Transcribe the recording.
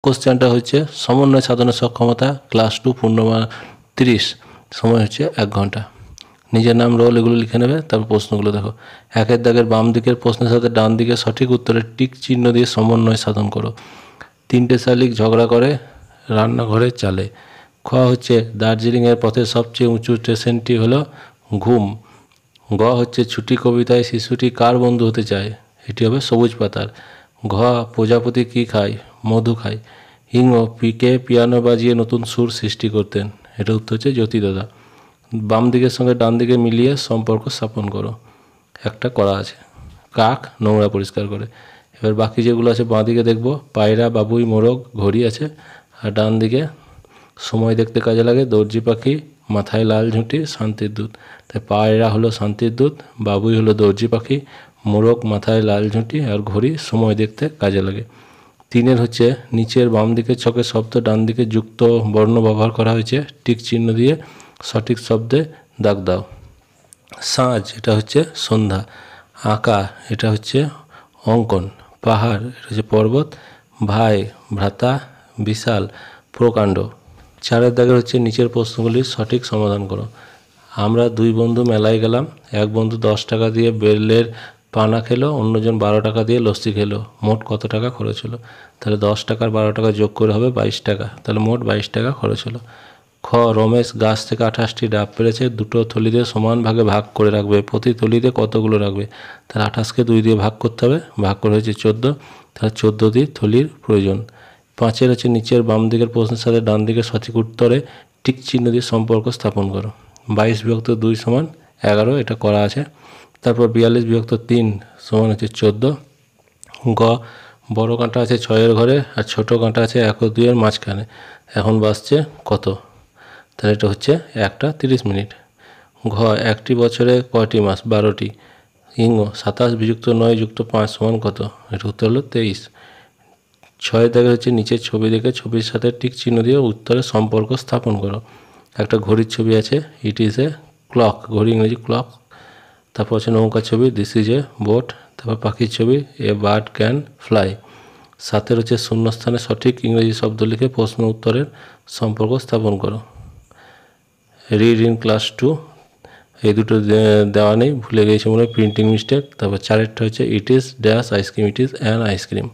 কোশ্চেনটা হচ্ছে সমন্বয় সাধনের সক্ষমতা ক্লাস 2 পূর্ণমান 30, সময় হচ্ছে 1 ঘন্টা। নিজের নাম, রোল এগুলো লিখে নেবে। তারপর প্রশ্নগুলো দেখো। 1 দাগের বাম দিকের প্রশ্নের সাথে ডান দিকে সঠিক উত্তরের টিক চিহ্ন দিয়ে সমন্বয় সাধন করো। 3টে শালিক ঝগড়া করে রান্নাঘরে চালে। খ হচ্ছে দার্জিলিংয়ের পথে সবচেয়ে উঁচু স্টেশনটি হলো ঘুম। গ হচ্ছে ছুটি কবিতায় শিশুটি কার বন্ধু হতে চায়, এটি হবে সবুজ পাতার। ঘ প্রজাপতি কি খায়, মধু খায়। ইঙ পিকে পিয়ানো বাজিয়ে নতুন সুর সৃষ্টি করতেন, এটা উত্তর হচ্ছে জ্যোতিদাদা। বাম দিকের সঙ্গে ডান দিকে মিলিয়ে সম্পর্ক স্থাপন করো। একটা করা আছে, কাক নোংরা পরিষ্কার করে। এবার বাকি যেগুলো আছে বাঁ দিকে দেখবো, পায়রা, বাবুই, মোরগ, ঘড়ি আছে। আর ডান দিকে সময় দেখতে কাজে লাগে দর্জি পাখি, মাথায় লাল ঝুঁটি, শান্তির দূত। তাই পায়রা হলো শান্তির দূত, বাবুই হলো দর্জি পাখি, মোরগ মাথায় লাল ঝুঁটি, আর ঘড়ি সময় দেখতে কাজে লাগে। 3 হচ্ছে নিচের বাম দিকের ছকের শব্দ ডান দিকে যুক্ত বর্ণ ব্যবহার করা হয়েছে, টিক চিহ্ন দিয়ে সঠিক শব্দে দাগ দাও। সাঁঝ এটা হচ্ছে সন্ধ্যা। আঁকা এটা হচ্ছে অঙ্কন। পাহাড় এটা হচ্ছে পর্বত। ভাই, ভ্রাতা, বিশাল, প্রকাণ্ড। 4 দাগের হচ্ছে নিচের প্রশ্নগুলির সঠিক সমাধান করো। আমরা 2 বন্ধু মেলায় গেলাম। এক বন্ধু 10 টাকা দিয়ে বেলের পানা খেলো, অন্যজন 12 টাকা দিয়ে লস্যি খেলো। মোট কত টাকা খরচ হলো? তাহলে 10 টাকার 12 টাকা যোগ করে হবে 22 টাকা, তাহলে মোট 22 টাকা খরচ হলো। খ রমেশ গাছ থেকে 28টি ডাব পেরেছে, দুটো থলিতে সমান ভাগে ভাগ করে রাখবে। প্রতি থলিতে কতগুলো রাখবে? তাহলে 28কে 2 দিয়ে ভাগ করতে হবে, ভাগ করে হয়েছে 14, তাহলে 14টি থলির প্রয়োজন। 5 হচ্ছে নিচের বাম দিকের প্রশ্নের সাথে ডান দিকের সঠিক উত্তরে টিক চিহ্ন দিয়ে সম্পর্ক স্থাপন করো। 22 বিভক্ত 2 সমান 11, এটা করা আছে। তারপর 42 বিভক্ত 3 সমান হচ্ছে 14। গ বড় কাঁটা আছে 6 ঘরে আর ছোট কাঁটা আছে 1 ও 2 এর মাঝখানে, এখন বাজছে কত? তাহলে এটা হচ্ছে 1টা 30 মিনিট। ঘ একটি বছরে কয়টি মাস? 12টি। ইঙ 27 বিযুক্ত 9 যুক্ত 5 সমান কত? এটা উত্তর হলো 23। 6 দাগের হচ্ছে নিচের ছবি দেখে ছবির সাথে টিক চিহ্ন দিয়ে উত্তরের সম্পর্ক স্থাপন করো। একটা ঘড়ির ছবি আছে, ইট ইজ এ ক্লক, ঘড়ি ইংরেজি ক্লক। তারপর হচ্ছে নৌকার ছবি, দিস ইজ এ বোট। তারপর পাখির ছবি, এ বার্ড ক্যান ফ্লাই। 7 হচ্ছে শূন্যস্থানে সঠিক ইংরেজি শব্দ লিখে প্রশ্ন উত্তরের সম্পর্ক স্থাপন করো। রিড ইন ক্লাস 2, এই দুটো দেওয়া নেই, ভুলে গিয়েছি মনে হয়, প্রিন্টিং মিস্টেক। তারপর 4টা হচ্ছে it is dash ice cream, it is an ice cream.